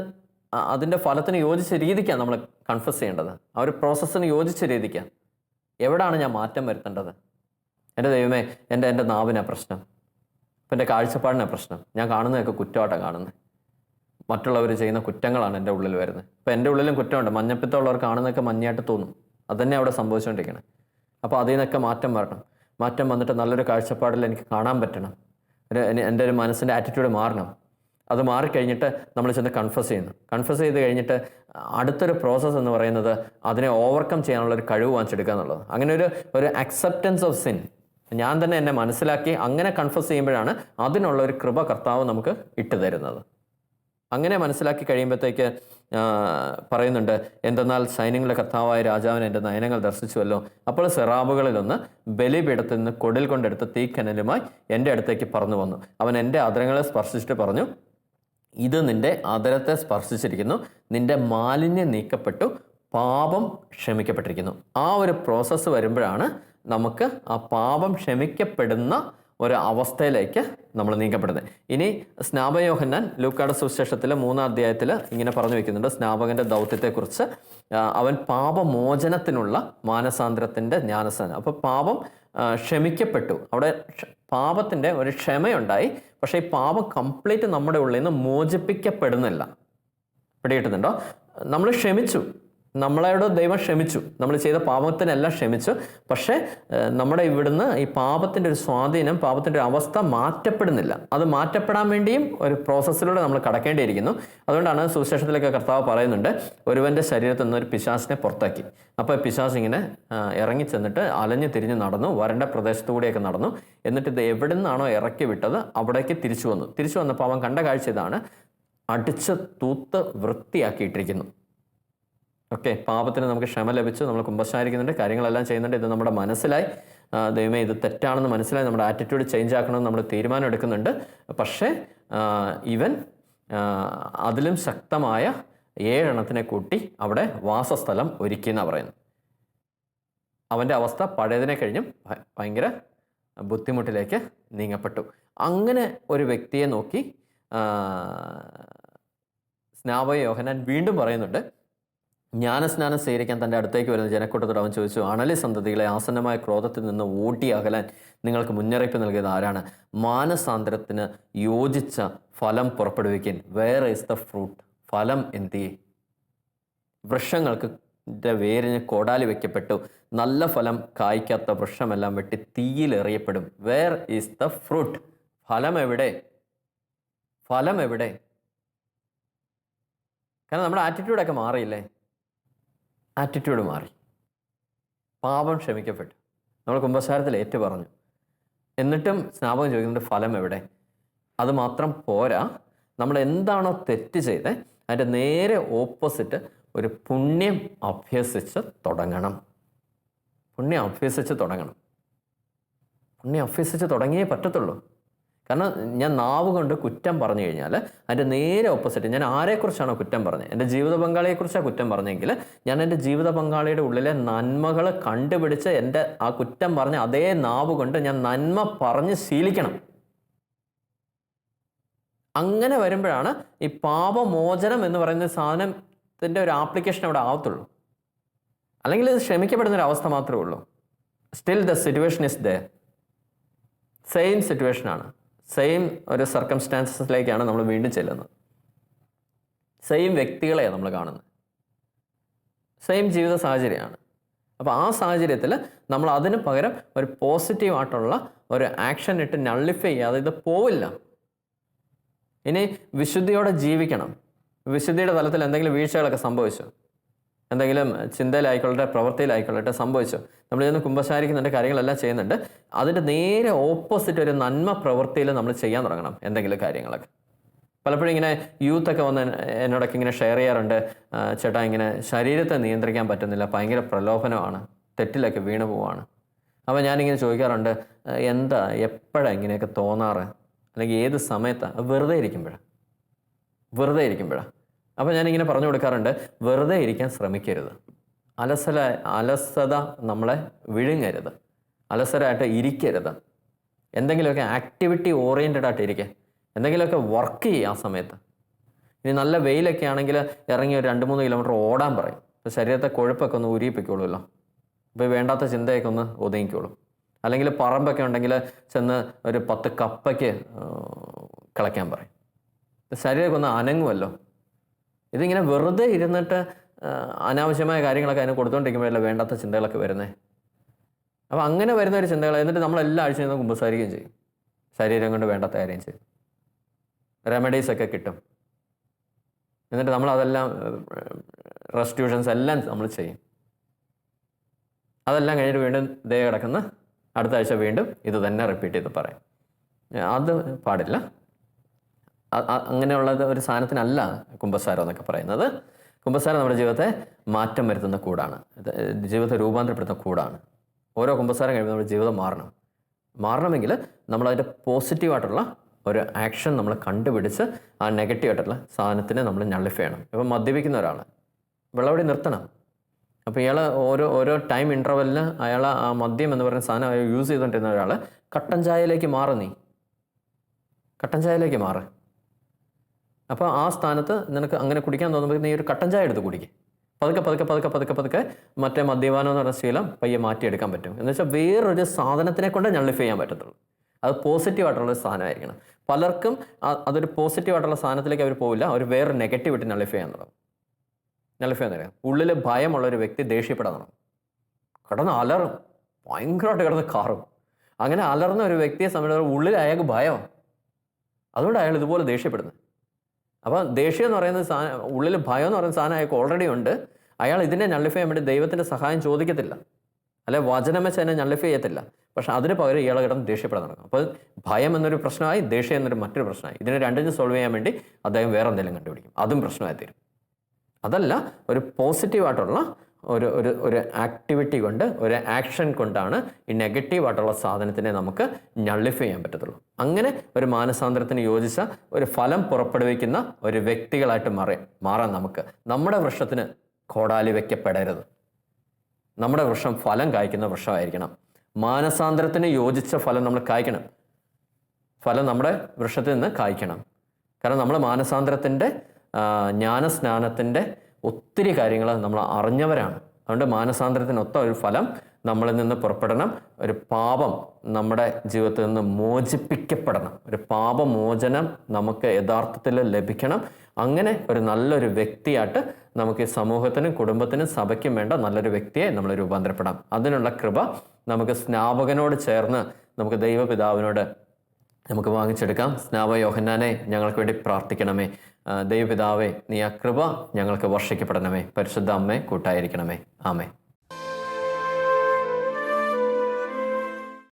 അതിൻ്റെ ഫലത്തിന് യോജിച്ച രീതിക്കാണ് നമ്മൾ കൺഫസ് ചെയ്യേണ്ടത്. ആ ഒരു പ്രോസസ്സിന് യോജിച്ച രീതിക്കാണ്. എവിടാണ് ഞാൻ മാറ്റം വരുത്തേണ്ടത്? എൻ്റെ ദൈവമേ, എൻ്റെ നാവിനാണ് പ്രശ്നം, ഇപ്പം എൻ്റെ കാഴ്ചപ്പാടിനാണ് പ്രശ്നം, ഞാൻ കാണുന്നതൊക്കെ കുറ്റമായിട്ടാണ് കാണുന്നത്, മറ്റുള്ളവർ ചെയ്യുന്ന കുറ്റങ്ങളാണ് എൻ്റെ ഉള്ളിൽ വരുന്നത്. ഇപ്പം എൻ്റെ ഉള്ളിലും കുറ്റമുണ്ട്, മഞ്ഞപ്പിത്തമുള്ളവർ കാണുന്നതൊക്കെ മഞ്ഞയായിട്ട് തോന്നും. അതുതന്നെ അവിടെ സംഭവിച്ചുകൊണ്ടിരിക്കണം. അപ്പോൾ അതിൽ നിന്നൊക്കെ മാറ്റം വരണം. മാറ്റം വന്നിട്ട് നല്ലൊരു കാഴ്ചപ്പാടിൽ എനിക്ക് കാണാൻ പറ്റണം. എൻ്റെ ഒരു മനസ്സിൻ്റെ ആറ്റിറ്റ്യൂഡ് മാറണം. അത് മാറിക്കഴിഞ്ഞിട്ട് നമ്മൾ ചെന്ന് കൺഫസ് ചെയ്യുന്നു. കൺഫസ് ചെയ്ത് കഴിഞ്ഞിട്ട് അടുത്തൊരു പ്രോസസ്സ് എന്ന് പറയുന്നത് അതിനെ ഓവർകം ചെയ്യാനുള്ളൊരു കഴിവ് വാങ്ങിച്ചെടുക്കുക എന്നുള്ളത്. അങ്ങനെ ഒരു അക്സെപ്റ്റൻസ് ഓഫ് സിൻ ഞാൻ തന്നെ എന്നെ മനസ്സിലാക്കി അങ്ങനെ കൺഫസ് ചെയ്യുമ്പോഴാണ് അതിനുള്ള ഒരു കൃപ കർത്താവ് നമുക്ക് ഇട്ട് തരുന്നത്. അങ്ങനെ മനസ്സിലാക്കി കഴിയുമ്പോഴത്തേക്ക് പറയുന്നുണ്ട്, എന്തെന്നാൽ സൈന്യങ്ങളുടെ കർത്താവായ രാജാവിന് എൻ്റെ നയനങ്ങൾ ദർശിച്ചുവല്ലോ. അപ്പോൾ സെറാബുകളിലൊന്ന് ബലിപീഠത്തിൽ നിന്ന് കൊടിൽ കൊണ്ടെടുത്ത് തീക്കനലുമായി എൻ്റെ അടുത്തേക്ക് പറന്നു വന്നു. അവൻ എൻ്റെ അധരങ്ങളെ സ്പർശിച്ചിട്ട് പറഞ്ഞു, ഇത് നിൻ്റെ അധരത്തെ സ്പർശിച്ചിരിക്കുന്നു, നിൻ്റെ മാലിന്യം നീക്കപ്പെട്ടു, പാപം ക്ഷമിക്കപ്പെട്ടിരിക്കുന്നു. ആ ഒരു പ്രോസസ്സ് വരുമ്പോഴാണ് നമുക്ക് ആ പാപം ക്ഷമിക്കപ്പെടുന്ന ഒരു അവസ്ഥയിലേക്ക് നമ്മൾ നീക്കപ്പെടുന്നത്. ഇനി സ്നാപകയോഹന്നാൻ ലൂക്കായുടെ സുവിശേഷത്തിൽ 3-ാം അധ്യായത്തിൽ ഇങ്ങനെ പറഞ്ഞു വയ്ക്കുന്നുണ്ട് സ്നാപകൻ്റെ ദൗത്യത്തെക്കുറിച്ച്. അവൻ പാപമോചനത്തിനുള്ള മാനസാന്തരത്തിൻ്റെ ജ്ഞാനസ്ഥാനം. അപ്പോൾ പാപം ക്ഷമിക്കപ്പെട്ടു. അവിടെ പാപത്തിൻ്റെ ഒരു ക്ഷമയുണ്ടായി. പക്ഷേ ഈ പാപം കംപ്ലീറ്റ് നമ്മുടെ ഉള്ളിൽ നിന്ന് മോചിപ്പിക്കപ്പെടുന്നില്ല. പിടികിട്ടുന്നുണ്ടോ? നമ്മൾ ക്ഷമിച്ചു, നമ്മളോട് ദൈവം ക്ഷമിച്ചു, നമ്മൾ ചെയ്ത പാപത്തിനെല്ലാം ക്ഷമിച്ചു. പക്ഷേ നമ്മുടെ ഇവിടുന്ന് ഈ പാപത്തിൻ്റെ ഒരു സ്വാധീനം, പാപത്തിൻ്റെ ഒരു അവസ്ഥ മാറ്റപ്പെടുന്നില്ല. അത് മാറ്റപ്പെടാൻ വേണ്ടിയും ഒരു പ്രോസസ്സിലൂടെ നമ്മൾ കടക്കേണ്ടിയിരിക്കുന്നു. അതുകൊണ്ടാണ് സുവിശേഷത്തിലൊക്കെ കർത്താവ് പറയുന്നുണ്ട്, ഒരുവൻ്റെ ശരീരത്തിൽ നിന്ന് ഒരു പിശാചിനെ പുറത്താക്കി. അപ്പോൾ പിശാച് ഇങ്ങനെ ഇറങ്ങി ചെന്നിട്ട് അലഞ്ഞു തിരിഞ്ഞ് നടന്നു, വരണ്ട പ്രദേശത്തുകൂടിയൊക്കെ നടന്നു. എന്നിട്ട് ഇത് എവിടെ നിന്നാണോ ഇറക്കി വിട്ടത് അവിടേക്ക് തിരിച്ചു വന്നു. തിരിച്ചു വന്നപ്പോൾ അവൻ കണ്ട കാഴ്ച ഇതാണ്, അടിച്ച് തൂത്ത് വൃത്തിയാക്കിയിട്ടിരിക്കുന്നു. ഓക്കെ, പാപത്തിന് നമുക്ക് ക്ഷമ ലഭിച്ചു, നമ്മൾ കുമ്പസാരിക്കുന്നുണ്ട്, കാര്യങ്ങളെല്ലാം ചെയ്യുന്നുണ്ട്. ഇത് നമ്മുടെ മനസ്സിലായി, ദൈവമേ ഇത് തെറ്റാണെന്ന് മനസ്സിലായി, നമ്മുടെ ആറ്റിറ്റ്യൂഡ് ചേഞ്ച് ആക്കണമെന്ന് നമ്മൾ തീരുമാനം എടുക്കുന്നുണ്ട്. പക്ഷേ ഇവൻ അതിലും ശക്തമായ 7 എണ്ണത്തിനെ കൂട്ടി അവിടെ വാസസ്ഥലം ഒരുക്കിയെന്നാണ് പറയുന്നത്. അവൻ്റെ അവസ്ഥ പഴയതിനെ കഴിഞ്ഞും ഭയങ്കര ബുദ്ധിമുട്ടിലേക്ക് നീങ്ങപ്പെട്ടു. അങ്ങനെ ഒരു വ്യക്തിയെ നോക്കി സ്നാപക യോഹന്നാൻ വീണ്ടും പറയുന്നുണ്ട്, ജ്ഞാനസ്നാനം സ്വീകരിക്കാൻ തൻ്റെ അടുത്തേക്ക് വരുന്ന ജനക്കൂട്ടത്തോട് അവൻ ചോദിച്ചു, അണലി സന്തതികളെ ആസന്നമായ ക്രോധത്തിൽ നിന്ന് ഓട്ടി അകലാൻ നിങ്ങൾക്ക് മുന്നറിയിപ്പ് നൽകിയത് ആരാണ്? മാനസാന്തരത്തിന് യോജിച്ച ഫലം പുറപ്പെടുവിക്കാൻ. Where is the fruit? ഫലം എന്തിയെ? വൃക്ഷങ്ങൾക്ക് വേരിന് കോടാലി വയ്ക്കപ്പെട്ടു, നല്ല ഫലം കായ്ക്കാത്ത വൃക്ഷമെല്ലാം വെട്ടി തീയിലെറിയപ്പെടും. Where is the fruit? ഫലം എവിടെ? ഫലം എവിടെ? കാരണം നമ്മുടെ ആറ്റിറ്റ്യൂഡൊക്കെ മാറിയില്ലേ? ആറ്റിറ്റ്യൂഡ് മാറി. പാപം ക്ഷമിക്കപ്പെട്ടു, നമ്മൾ കുമ്പസാരത്തിൽ ഏറ്റു പറഞ്ഞു. എന്നിട്ടും സ്നാപകം ചോദിക്കുന്നുണ്ട്, ഫലം എവിടെ? അത് മാത്രം പോരാ, നമ്മൾ എന്താണോ തെറ്റ് ചെയ്ത് അതിൻ്റെ നേരെ ഓപ്പോസിറ്റ് ഒരു പുണ്യം അഭ്യസിച്ച് തുടങ്ങണം. പുണ്യം അഭ്യസിച്ച് തുടങ്ങണം. പുണ്യം അഭ്യസിച്ച് തുടങ്ങിയേ പറ്റത്തുള്ളൂ. കാരണം ഞാൻ നാവ് കൊണ്ട് കുറ്റം പറഞ്ഞു കഴിഞ്ഞാൽ അതിൻ്റെ നേരെ ഓപ്പോസിറ്റ്, ഞാൻ ആരെക്കുറിച്ചാണോ കുറ്റം പറഞ്ഞത്, എൻ്റെ ജീവിത പങ്കാളിയെക്കുറിച്ചാണ് കുറ്റം പറഞ്ഞെങ്കിൽ ഞാൻ എൻ്റെ ജീവിത പങ്കാളിയുടെ ഉള്ളിലെ നന്മകൾ കണ്ടുപിടിച്ച് എൻ്റെ ആ കുറ്റം പറഞ്ഞ അതേ നാവ് കൊണ്ട് ഞാൻ നന്മ പറഞ്ഞ് ശീലിക്കണം. അങ്ങനെ വരുമ്പോഴാണ് ഈ പാപമോചനം എന്ന് പറയുന്ന സാധനത്തിൻ്റെ ഒരു ആപ്ലിക്കേഷൻ അവിടെ ആവത്തുള്ളൂ. അല്ലെങ്കിൽ ഇത് ക്ഷമിക്കപ്പെടുന്നൊരവസ്ഥ മാത്രമേ ഉള്ളൂ. Still the situation is there. Same സിറ്റുവേഷനാണ്, സെയിം ഒരു സർക്കംസ്റ്റാൻസസിലേക്കാണ് നമ്മൾ വീണ്ടും ചെല്ലുന്നത്. സെയിം വ്യക്തികളെയാണ് നമ്മൾ കാണുന്നത്, സെയിം ജീവിത സാഹചര്യമാണ്. അപ്പോൾ ആ സാഹചര്യത്തിൽ നമ്മൾ അതിന് പകരം ഒരു പോസിറ്റീവായിട്ടുള്ള ഒരു ആക്ഷൻ ഇട്ട് നള്ളിഫൈ ചെയ്യാതെ ഇത് പോവില്ല. ഇനി വിശുദ്ധിയോടെ ജീവിക്കണം. വിശുദ്ധിയുടെ തലത്തിൽ എന്തെങ്കിലും വീഴ്ചകളൊക്കെ സംഭവിച്ചു, എന്തെങ്കിലും ചിന്തയിലായിക്കൊള്ളട്ടെ പ്രവൃത്തിയിലായിക്കൊള്ളട്ടെ സംഭവിച്ചു, നമ്മൾ ഇതൊന്ന് കുമ്പസാരിക്കുന്നുണ്ട്, കാര്യങ്ങളെല്ലാം ചെയ്യുന്നുണ്ട്, അതിൻ്റെ നേരെ ഓപ്പോസിറ്റ് ഒരു നന്മ പ്രവൃത്തിയിൽ നമ്മൾ ചെയ്യാൻ തുടങ്ങണം എന്തെങ്കിലും കാര്യങ്ങളൊക്കെ. പലപ്പോഴും ഇങ്ങനെ യൂത്തൊക്കെ വന്ന് എന്നോടൊക്കെ ഇങ്ങനെ ഷെയർ ചെയ്യാറുണ്ട്, ചേട്ടാ ഇങ്ങനെ ശരീരത്തെ നിയന്ത്രിക്കാൻ പറ്റുന്നില്ല, ഭയങ്കര പ്രലോഭനമാണ്, തെറ്റിലൊക്കെ വീണു പോവാണ്. അപ്പോൾ ഞാനിങ്ങനെ ചോദിക്കാറുണ്ട്, എന്താ എപ്പോഴാണ് ഇങ്ങനെയൊക്കെ തോന്നാറ്, അല്ലെങ്കിൽ ഏത് സമയത്താണ്? വെറുതെ ഇരിക്കുമ്പോഴാണ്. അപ്പോൾ ഞാനിങ്ങനെ പറഞ്ഞു കൊടുക്കാറുണ്ട്, വെറുതെ ഇരിക്കാൻ ശ്രമിക്കരുത്. അലസത നമ്മളെ വിഴുങ്ങരുത്, അലസരായിട്ട് ഇരിക്കരുത്. എന്തെങ്കിലുമൊക്കെ ആക്ടിവിറ്റി ഓറിയൻറ്റഡ് ആയിട്ട് ഇരിക്കുക, എന്തെങ്കിലുമൊക്കെ വർക്ക് ചെയ്യുക ആ സമയത്ത്. ഇനി നല്ല വെയിലൊക്കെ ആണെങ്കിൽ ഇറങ്ങി ഒരു 2-3 കിലോമീറ്റർ ഓടാൻ പറയും. അപ്പോൾ ശരീരത്തെ കൊഴുപ്പൊക്കെ ഒന്ന് ഉരിയിപ്പിക്കുള്ളൂല്ലോ, ഇപ്പോൾ വേണ്ടാത്ത ചിന്തയൊക്കെ ഒന്ന് ഒതുങ്ങിക്കോളൂ. അല്ലെങ്കിൽ പറമ്പൊക്കെ ഉണ്ടെങ്കിൽ ചെന്ന് ഒരു 10 കപ്പയ്ക്ക് കിളയ്ക്കാൻ പറയും. ശരീരമൊക്കെ ഒന്ന് അനങ്ങുമല്ലോ. ഇതിങ്ങനെ വെറുതെ ഇരുന്നിട്ട് അനാവശ്യമായ കാര്യങ്ങളൊക്കെ അതിന് കൊടുത്തുകൊണ്ടിരിക്കുമ്പോഴല്ലേ വേണ്ടാത്ത ചിന്തകളൊക്കെ വരുന്നത്. അപ്പോൾ അങ്ങനെ വരുന്ന ഒരു ചിന്തകൾ, എന്നിട്ട് നമ്മളെല്ലാ ആഴ്ചയും കുമ്പസാരിക്കുകയും ചെയ്യും, ശരീരം കൊണ്ട് വേണ്ടാത്ത കാര്യം ചെയ്യും, റെമഡീസൊക്കെ കിട്ടും. എന്നിട്ട് നമ്മളതെല്ലാം റെസ്റ്റിറ്റ്യൂഷൻസ് എല്ലാം നമ്മൾ ചെയ്യും. അതെല്ലാം കഴിഞ്ഞിട്ട് വീണ്ടും ദേ കിടക്കുന്ന അടുത്ത ആഴ്ച വീണ്ടും ഇത് തന്നെ റിപ്പീറ്റ് ചെയ്ത് പറയും. അത് പാടില്ല. അങ്ങനെയുള്ളത് ഒരു സാധനത്തിനല്ല കുമ്പസാരം എന്നൊക്കെ പറയുന്നത്. കുമ്പസാരം നമ്മുടെ ജീവിതത്തെ മാറ്റം വരുത്തുന്ന കൂടാണ്, ജീവിതത്തെ രൂപാന്തരപ്പെടുത്തുന്ന കൂടാണ്. ഓരോ കുമ്പസാരം കഴിയുമ്പോൾ നമ്മുടെ ജീവിതം മാറണമെങ്കിൽ നമ്മളതിൻ്റെ പോസിറ്റീവായിട്ടുള്ള ഒരു ആക്ഷൻ നമ്മൾ കണ്ടുപിടിച്ച് ആ നെഗറ്റീവായിട്ടുള്ള സാധനത്തിനെ നമ്മൾ നള്ളിഫൈ ചെയ്യണം. ഇപ്പം മദ്യപിക്കുന്ന ഒരാൾ വെള്ളവടി നിർത്തണം. അപ്പോൾ ഇയാൾ ഓരോ ടൈം ഇൻ്റർവെല്ലിന് അയാൾ ആ മദ്യം എന്ന് പറയുന്ന സാധനം യൂസ് ചെയ്തുകൊണ്ടിരുന്ന ഒരാൾ കട്ടൻ ചായയിലേക്ക് മാറ്. അപ്പോൾ ആ സ്ഥാനത്ത് നിനക്ക് അങ്ങനെ കുടിക്കാൻ തോന്നുമ്പോൾ നീ ഒരു കട്ടൻ ചായ എടുത്ത് കുടിക്കുക. പതുക്കെ മറ്റേ മദ്യപാനം എന്ന് പറയുന്ന ശീലം പയ്യെ മാറ്റിയെടുക്കാൻ പറ്റും. എന്ന് വെച്ചാൽ വേറൊരു സാധനത്തിനെ കൊണ്ട് നള്ളിഫൈ ചെയ്യാൻ പറ്റത്തുള്ളൂ. അത് പോസിറ്റീവായിട്ടുള്ള സാധനമായിരിക്കണം. പലർക്കും അതൊരു പോസിറ്റീവായിട്ടുള്ള സാധനത്തിലേക്ക് അവർ പോവില്ല, അവർ വേറെ നെഗറ്റീവിറ്റി നള്ളിഫൈ ചെയ്യാൻ തുടങ്ങും. ഉള്ളിൽ ഭയമുള്ളൊരു വ്യക്തി ദേഷ്യപ്പെടാൻ തുടങ്ങും, കിടന്ന് അലറും, ഭയങ്കരമായിട്ട് കിടന്ന് കാറും. അങ്ങനെ അലർന്ന ഒരു വ്യക്തിയെ സംബന്ധിച്ച് ഉള്ളിൽ അയാൾക്ക് ഭയമാണ്, അതുകൊണ്ട് അയാൾ ഇതുപോലെ ദേഷ്യപ്പെടുന്നത്. അപ്പോൾ ദേഷ്യം എന്ന് പറയുന്ന സാധനം, ഉള്ളിൽ ഭയം എന്ന് പറയുന്ന സാധനം അയാൾക്ക് ഓൾറെഡി ഉണ്ട്. അയാൾ ഇതിനെ നള്ളിഫൈ ചെയ്യാൻ വേണ്ടി ദൈവത്തിൻ്റെ സഹായം ചോദിക്കത്തില്ല, അല്ലെ വചനം വെച്ച് അതിനെ നള്ളിഫൈ ചെയ്യത്തില്ല. പക്ഷെ അതിന് പകരം ഇയാളെ കിടന്ന് ദേഷ്യപ്പെടാൻ തുടങ്ങും. അപ്പോൾ ഭയം എന്നൊരു പ്രശ്നമായി, ദേഷ്യം എന്നൊരു മറ്റൊരു പ്രശ്നമായി. ഇതിനെ രണ്ടിനും സോൾവ് ചെയ്യാൻ വേണ്ടി അദ്ദേഹം വേറെ എന്തെങ്കിലും കണ്ടുപിടിക്കും, അതും പ്രശ്നമായി തീരും. അതല്ല, ഒരു പോസിറ്റീവായിട്ടുള്ള ഒരു ആക്ടിവിറ്റി കൊണ്ട്, ഒരു ആക്ഷൻ കൊണ്ടാണ് ഈ നെഗറ്റീവായിട്ടുള്ള സാധനത്തിനെ നമുക്ക് നള്ളിഫൈ ചെയ്യാൻ പറ്റത്തുള്ളൂ. അങ്ങനെ ഒരു മാനസാന്തരത്തിന് യോജിച്ച ഒരു ഫലം പുറപ്പെടുവിക്കുന്ന ഒരു വ്യക്തികളായിട്ട് മാറാൻ നമുക്ക്. നമ്മുടെ വൃക്ഷത്തിന് കോടാലി വയ്ക്കപ്പെടരുത്. നമ്മുടെ വൃക്ഷം ഫലം കായ്ക്കുന്ന വൃക്ഷമായിരിക്കണം. മാനസാന്തരത്തിന് യോജിച്ച ഫലം നമ്മൾ കായ്ക്കണം. ഫലം നമ്മുടെ വൃക്ഷത്തിൽ നിന്ന് കായ്ക്കണം. കാരണം നമ്മൾ മാനസാന്തരത്തിൻ്റെ ജ്ഞാനസ്നാനത്തിൻ്റെ ഒത്തിരി കാര്യങ്ങൾ നമ്മൾ അറിഞ്ഞവരാണ്. അതുകൊണ്ട് മാനസാന്തരത്തിനൊത്ത ഒരു ഫലം നമ്മളിൽ നിന്ന് പുറപ്പെടണം. ഒരു പാപം നമ്മുടെ ജീവിതത്തിൽ നിന്ന് മോചിപ്പിക്കപ്പെടണം. ഒരു പാപമോചനം നമുക്ക് യഥാർത്ഥത്തിൽ ലഭിക്കണം. അങ്ങനെ ഒരു നല്ലൊരു വ്യക്തിയായിട്ട് നമുക്ക് ഈ സമൂഹത്തിനും കുടുംബത്തിനും സഭയ്ക്കും വേണ്ട നല്ലൊരു വ്യക്തിയെ നമ്മൾ രൂപാന്തരപ്പെടാം. അതിനുള്ള കൃപ നമുക്ക് സ്നാപകനോട് ചേർന്ന് നമുക്ക് ദൈവപിതാവിനോട് നമുക്ക് വാങ്ങിച്ചെടുക്കാം. സ്നാപക യോഹന്നാനെ ഞങ്ങൾക്ക് വേണ്ടി പ്രാർത്ഥിക്കണമേ. ദൈവപിതാവേ, നീ ആ കൃപ ഞങ്ങൾക്ക് വർഷിക്കപ്പെടണമേ. പരിശുദ്ധ അമ്മേ കൂട്ടായിരിക്കണമേ. ആമേ.